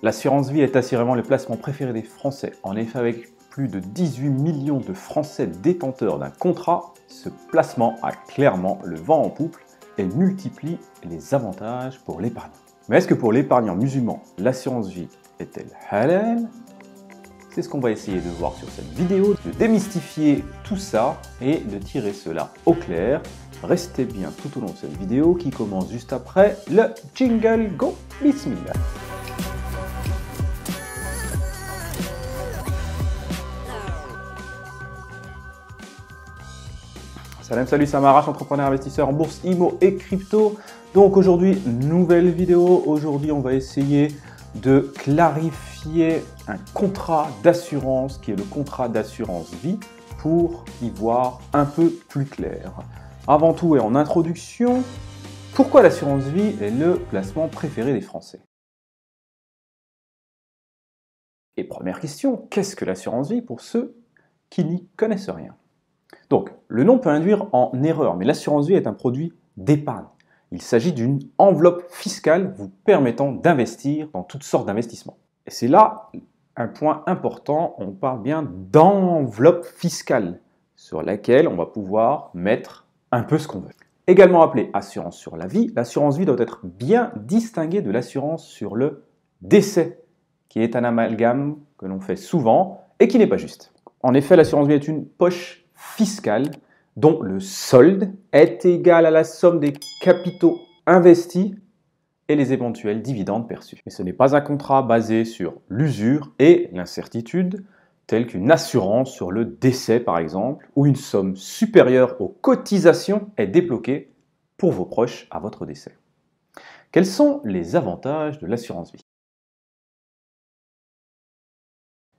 L'assurance vie est assurément le placement préféré des Français. En effet, avec plus de 18 millions de Français détenteurs d'un contrat, ce placement a clairement le vent en poupe et multiplie les avantages pour l'épargnant. Mais est-ce que pour l'épargnant musulman, l'assurance vie est-elle halal? C'est ce qu'on va essayer de voir sur cette vidéo, de démystifier tout ça et de tirer cela au clair. Restez bien tout au long de cette vidéo qui commence juste après le jingle go bismillah. Salut, c'est Amarash, entrepreneur investisseur en bourse, IMO et crypto. Donc aujourd'hui, nouvelle vidéo. Aujourd'hui, on va essayer de clarifier un contrat d'assurance qui est le contrat d'assurance vie pour y voir un peu plus clair. Avant tout et en introduction, pourquoi l'assurance vie est le placement préféré des Français? Et première question, qu'est-ce que l'assurance vie pour ceux qui n'y connaissent rien? Donc, le nom peut induire en erreur, mais l'assurance vie est un produit d'épargne. Il s'agit d'une enveloppe fiscale vous permettant d'investir dans toutes sortes d'investissements. Et c'est là un point important, on parle bien d'enveloppe fiscale sur laquelle on va pouvoir mettre un peu ce qu'on veut. Également appelée assurance sur la vie, l'assurance vie doit être bien distinguée de l'assurance sur le décès, qui est un amalgame que l'on fait souvent et qui n'est pas juste. En effet, l'assurance vie est une poche fiscale dont le solde est égal à la somme des capitaux investis et les éventuels dividendes perçus. Mais ce n'est pas un contrat basé sur l'usure et l'incertitude, tel qu'une assurance sur le décès par exemple, où une somme supérieure aux cotisations est débloquée pour vos proches à votre décès. Quels sont les avantages de l'assurance vie?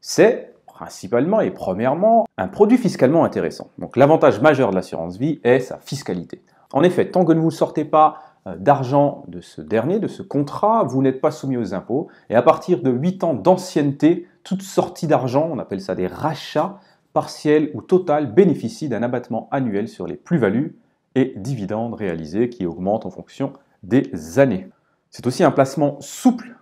C'est principalement et premièrement un produit fiscalement intéressant. Donc l'avantage majeur de l'assurance vie est sa fiscalité. En effet, tant que ne vous sortez pas d'argent de ce contrat, vous n'êtes pas soumis aux impôts. Et à partir de 8 ans d'ancienneté, toute sortie d'argent, on appelle ça des rachats partiels ou total, bénéficie d'un abattement annuel sur les plus-values et dividendes réalisés qui augmentent en fonction des années. C'est aussi un placement souple.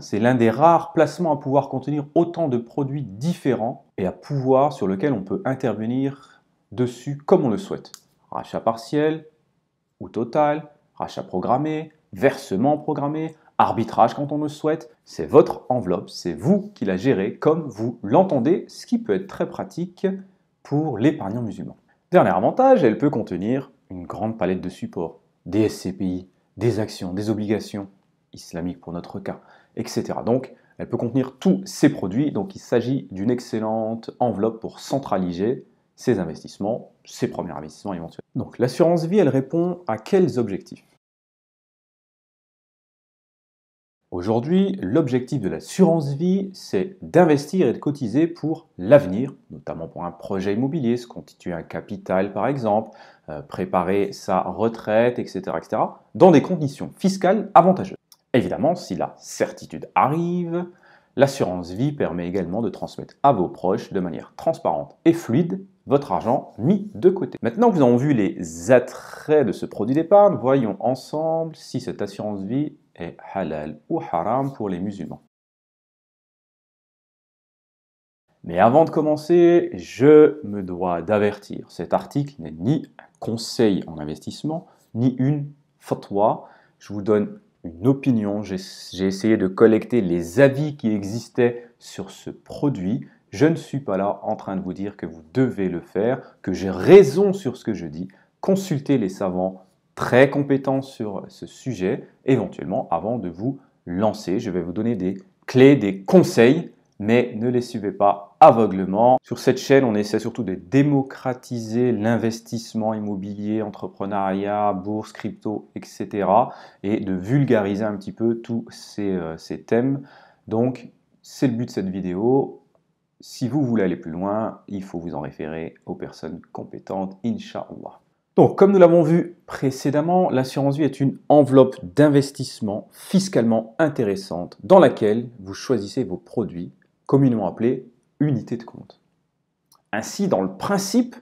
C'est l'un des rares placements à pouvoir contenir autant de produits différents et sur lequel on peut intervenir dessus comme on le souhaite. Rachat partiel ou total, rachat programmé, versement programmé, arbitrage quand on le souhaite. C'est votre enveloppe, c'est vous qui la gérez comme vous l'entendez, ce qui peut être très pratique pour l'épargnant musulman. Dernier avantage, elle peut contenir une grande palette de supports, des SCPI, des actions, des obligations islamiques pour notre cas, etc. Donc, elle peut contenir tous ces produits. Donc, il s'agit d'une excellente enveloppe pour centraliser ses investissements, ses premiers investissements éventuels. Donc, l'assurance vie, elle répond à quels objectifs? Aujourd'hui, l'objectif de l'assurance vie, c'est d'investir et de cotiser pour l'avenir, notamment pour un projet immobilier, se constituer un capital par exemple, préparer sa retraite, etc., etc., dans des conditions fiscales avantageuses. Évidemment, si la certitude arrive, l'assurance vie permet également de transmettre à vos proches de manière transparente et fluide votre argent mis de côté. Maintenant que vous avez vu les attraits de ce produit d'épargne, voyons ensemble si cette assurance vie est halal ou haram pour les musulmans. Mais avant de commencer, je me dois d'avertir, cet article n'est ni un conseil en investissement, ni une fatwa. Je vous donne une opinion, j'ai essayé de collecter les avis qui existaient sur ce produit. Je ne suis pas là en train de vous dire que vous devez le faire, que j'ai raison sur ce que je dis. Consultez les savants très compétents sur ce sujet, éventuellement avant de vous lancer. Je vais vous donner des clés, des conseils, mais ne les suivez pas aveuglement. Sur cette chaîne, on essaie surtout de démocratiser l'investissement immobilier, entrepreneuriat, bourse, crypto, etc. et de vulgariser un petit peu tous ces thèmes. Donc, c'est le but de cette vidéo. Si vous voulez aller plus loin, il faut vous en référer aux personnes compétentes, Inch'Allah. Donc, comme nous l'avons vu précédemment, l'assurance vie est une enveloppe d'investissement fiscalement intéressante dans laquelle vous choisissez vos produits, communément appelés unités de compte. Ainsi, dans le principe,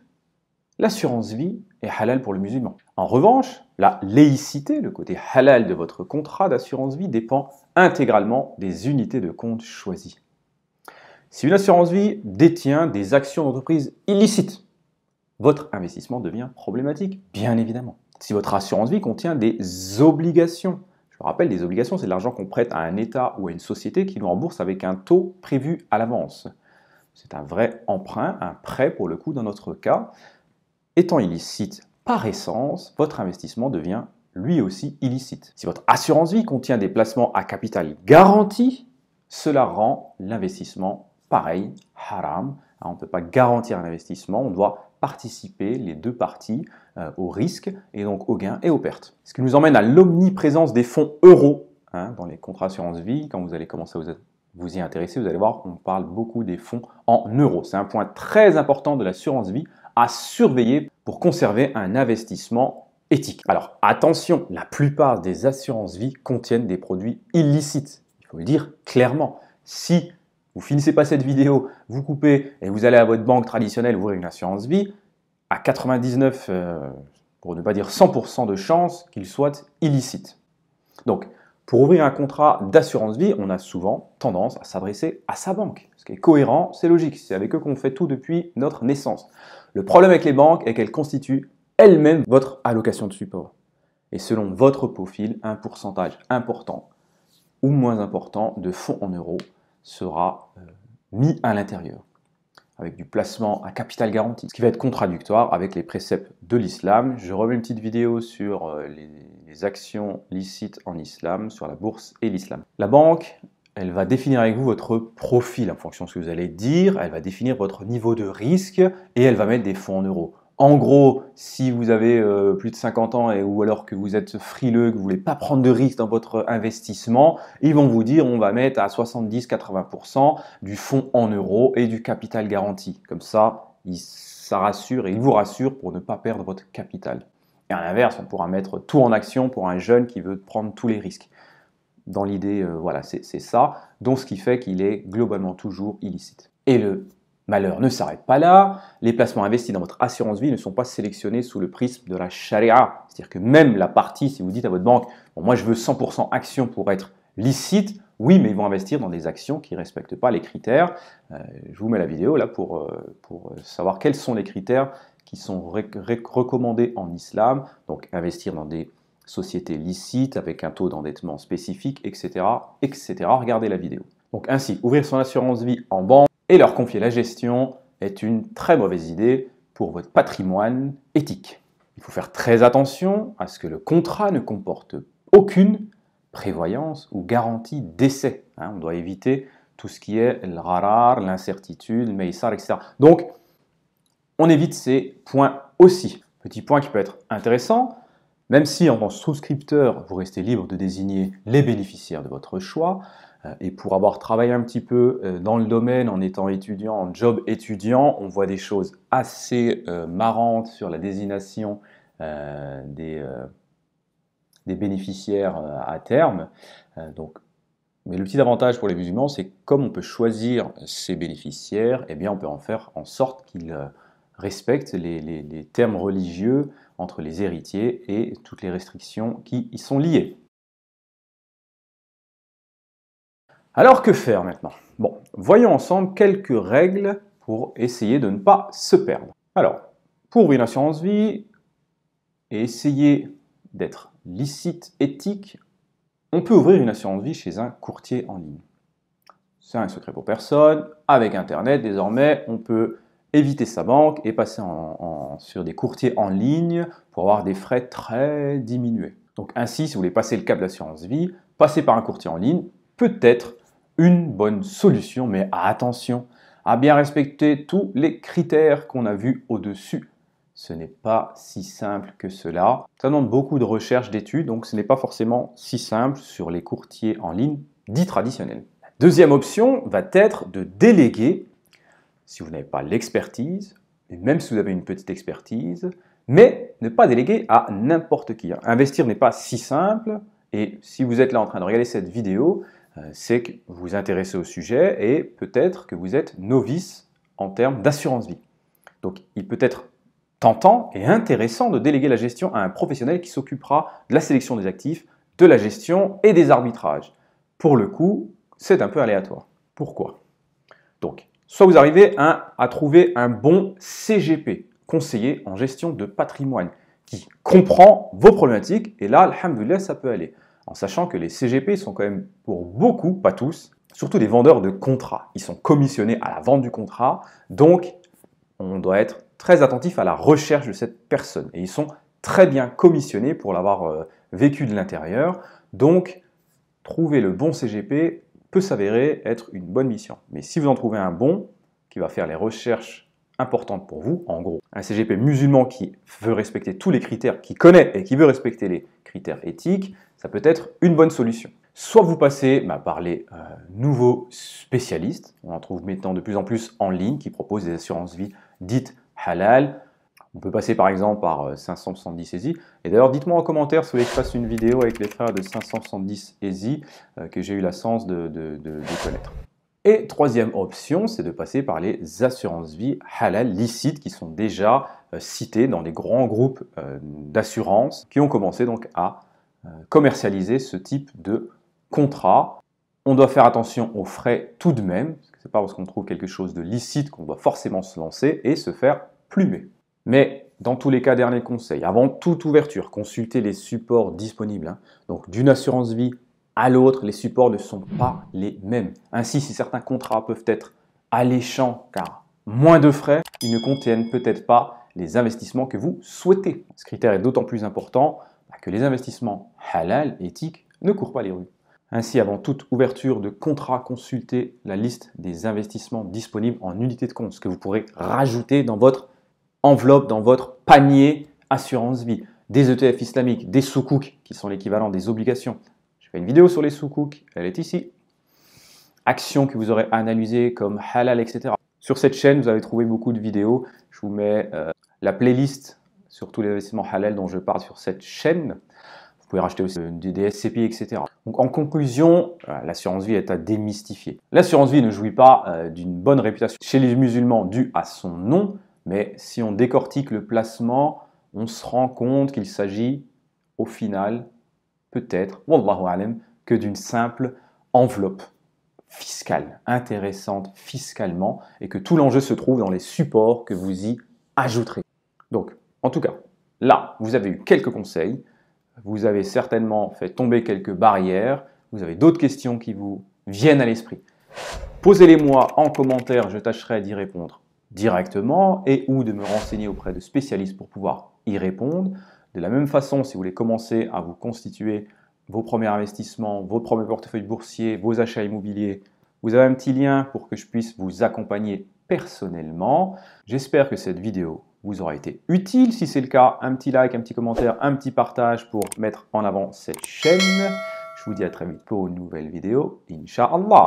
l'assurance vie est halal pour le musulman. En revanche, la laïcité, le côté halal de votre contrat d'assurance vie dépend intégralement des unités de compte choisies. Si une assurance vie détient des actions d'entreprise illicites, votre investissement devient problématique, bien évidemment. Si votre assurance vie contient des obligations, je vous rappelle, des obligations, c'est de l'argent qu'on prête à un État ou à une société qui nous rembourse avec un taux prévu à l'avance. C'est un vrai emprunt, un prêt pour le coup dans notre cas. Étant illicite par essence, votre investissement devient lui aussi illicite. Si votre assurance vie contient des placements à capital garanti, cela rend l'investissement pareil, haram. On ne peut pas garantir un investissement, on doit participer, les deux parties, au risque et donc aux gains et aux pertes. Ce qui nous emmène à l'omniprésence des fonds euros dans les contrats assurance vie. Quand vous allez commencer à vous y intéresser, vous allez voir, on parle beaucoup des fonds en euros. C'est un point très important de l'assurance vie à surveiller pour conserver un investissement éthique. Alors attention, la plupart des assurances vie contiennent des produits illicites. Il faut le dire clairement. Si vous finissez pas cette vidéo, vous coupez et vous allez à votre banque traditionnelle ouvrir une assurance vie, à 99, pour ne pas dire 100% de chances qu'il soit illicite. Donc, pour ouvrir un contrat d'assurance vie, on a souvent tendance à s'adresser à sa banque. Ce qui est cohérent, c'est logique. C'est avec eux qu'on fait tout depuis notre naissance. Le problème avec les banques est qu'elles constituent elles-mêmes votre allocation de support. Et selon votre profil, un pourcentage important ou moins important de fonds en euros sera mis à l'intérieur, avec du placement à capital garanti, ce qui va être contradictoire avec les préceptes de l'islam. Je remets une petite vidéo sur les actions licites en islam, sur la bourse et l'islam. La banque, elle va définir avec vous votre profil en fonction de ce que vous allez dire, elle va définir votre niveau de risque et elle va mettre des fonds en euros. En gros, si vous avez plus de 50 ans ou alors que vous êtes frileux, que vous ne voulez pas prendre de risque dans votre investissement, ils vont vous dire on va mettre à 70-80% du fonds en euros et du capital garanti. Comme ça, ça rassure et il vous rassure pour ne pas perdre votre capital. Et à l'inverse, on pourra mettre tout en action pour un jeune qui veut prendre tous les risques. Dans l'idée, voilà, c'est ça. Donc, ce qui fait qu'il est globalement toujours illicite. Et le malheur ne s'arrête pas là. Les placements investis dans votre assurance vie ne sont pas sélectionnés sous le prisme de la charia. C'est-à-dire que même la partie, si vous dites à votre banque, bon, moi je veux 100% actions pour être licite, oui, mais ils vont investir dans des actions qui ne respectent pas les critères. Je vous mets la vidéo là pour savoir quels sont les critères qui sont recommandés en islam. Donc investir dans des sociétés licites avec un taux d'endettement spécifique, etc., etc. Regardez la vidéo. Donc ainsi, ouvrir son assurance vie en banque et leur confier la gestion est une très mauvaise idée pour votre patrimoine éthique. Il faut faire très attention à ce que le contrat ne comporte aucune prévoyance ou garantie d'essai. On doit éviter tout ce qui est le gharar, l'incertitude, le meissar, etc. Donc, on évite ces points aussi. Petit point qui peut être intéressant, même si en tant que souscripteur, vous restez libre de désigner les bénéficiaires de votre choix, et pour avoir travaillé un petit peu dans le domaine en étant étudiant, en job étudiant, on voit des choses assez marrantes sur la désignation des bénéficiaires à terme. Mais le petit avantage pour les musulmans, c'est que comme on peut choisir ces bénéficiaires, eh bien on peut en faire en sorte qu'ils respectent les termes religieux entre les héritiers et toutes les restrictions qui y sont liées. Alors que faire maintenant? Bon, voyons ensemble quelques règles pour essayer de ne pas se perdre. Alors, pour ouvrir une assurance vie et essayer d'être licite, éthique, on peut ouvrir une assurance vie chez un courtier en ligne. C'est un secret pour personne. Avec Internet, désormais, on peut éviter sa banque et passer sur des courtiers en ligne pour avoir des frais très diminués. Donc ainsi, si vous voulez passer le cap de l'assurance vie, passer par un courtier en ligne peut être une bonne solution, mais attention à bien respecter tous les critères qu'on a vus au-dessus. Ce n'est pas si simple que cela. Ça demande beaucoup de recherche, d'études, donc ce n'est pas forcément si simple sur les courtiers en ligne dits traditionnels. La deuxième option va être de déléguer, si vous n'avez pas l'expertise, et même si vous avez une petite expertise, mais ne pas déléguer à n'importe qui. Investir n'est pas si simple, et si vous êtes là en train de regarder cette vidéo, c'est que vous vous intéressez au sujet et peut-être que vous êtes novice en termes d'assurance vie. Donc il peut être tentant et intéressant de déléguer la gestion à un professionnel qui s'occupera de la sélection des actifs, de la gestion et des arbitrages. Pour le coup, c'est un peu aléatoire. Pourquoi? Donc, soit vous arrivez à trouver un bon CGP, conseiller en gestion de patrimoine, qui comprend vos problématiques, et là, alhamdoulilah, ça peut aller. En sachant que les CGP sont quand même pour beaucoup, pas tous, surtout des vendeurs de contrats. Ils sont commissionnés à la vente du contrat, donc on doit être très attentif à la recherche de cette personne. Et ils sont très bien commissionnés pour l'avoir vécu de l'intérieur. Donc, trouver le bon CGP peut s'avérer être une bonne mission. Mais si vous en trouvez un bon, qui va faire les recherches importantes pour vous, en gros, un CGP musulman qui veut respecter tous les critères, qui connaît et qui veut respecter les critères éthiques, ça peut être une bonne solution. Soit vous passez par les nouveaux spécialistes, on en trouve maintenant de plus en plus en ligne, qui proposent des assurances vie dites halal. On peut passer par exemple par 570 ESI. Et d'ailleurs, dites-moi en commentaire si vous voulez que je fasse une vidéo avec les frères de 570 ESI que j'ai eu la chance de connaître. Et troisième option, c'est de passer par les assurances vie halal licites qui sont déjà citées dans les grands groupes d'assurances qui ont commencé donc à commercialiser ce type de contrat. On doit faire attention aux frais tout de même, parce que ce n'est pas parce qu'on trouve quelque chose de licite qu'on doit forcément se lancer et se faire plumer. Mais dans tous les cas, dernier conseil, avant toute ouverture, consultez les supports disponibles. Donc d'une assurance vie à l'autre, les supports ne sont pas les mêmes. Ainsi, si certains contrats peuvent être alléchants car moins de frais, ils ne contiennent peut-être pas les investissements que vous souhaitez. Ce critère est d'autant plus important que les investissements halal, éthiques, ne courent pas les rues. Ainsi, avant toute ouverture de contrat, consultez la liste des investissements disponibles en unité de compte, ce que vous pourrez rajouter dans votre enveloppe, dans votre panier assurance vie. Des ETF islamiques, des soukouk, qui sont l'équivalent des obligations. Je fais une vidéo sur les soukouk, elle est ici. Actions que vous aurez analysées comme halal, etc. Sur cette chaîne, vous avez trouvé beaucoup de vidéos. Je vous mets la playlist sur tous les investissements halal dont je parle sur cette chaîne. Vous pouvez racheter aussi des SCPI, etc. Donc en conclusion, l'assurance vie est à démystifier. L'assurance vie ne jouit pas d'une bonne réputation chez les musulmans due à son nom, mais si on décortique le placement, on se rend compte qu'il s'agit au final, peut-être, wallahu alam, que d'une simple enveloppe fiscale, intéressante fiscalement, et que tout l'enjeu se trouve dans les supports que vous y ajouterez. Donc, en tout cas, là, vous avez eu quelques conseils. Vous avez certainement fait tomber quelques barrières, vous avez d'autres questions qui vous viennent à l'esprit. Posez-les-moi en commentaire, je tâcherai d'y répondre directement et ou de me renseigner auprès de spécialistes pour pouvoir y répondre. De la même façon, si vous voulez commencer à vous constituer vos premiers investissements, vos premiers portefeuilles boursiers, vos achats immobiliers, vous avez un petit lien pour que je puisse vous accompagner personnellement. J'espère que cette vidéo vous aura été utile. Si c'est le cas, un petit like, un petit commentaire, un petit partage pour mettre en avant cette chaîne. Je vous dis à très vite pour une nouvelle vidéo, Inch'Allah.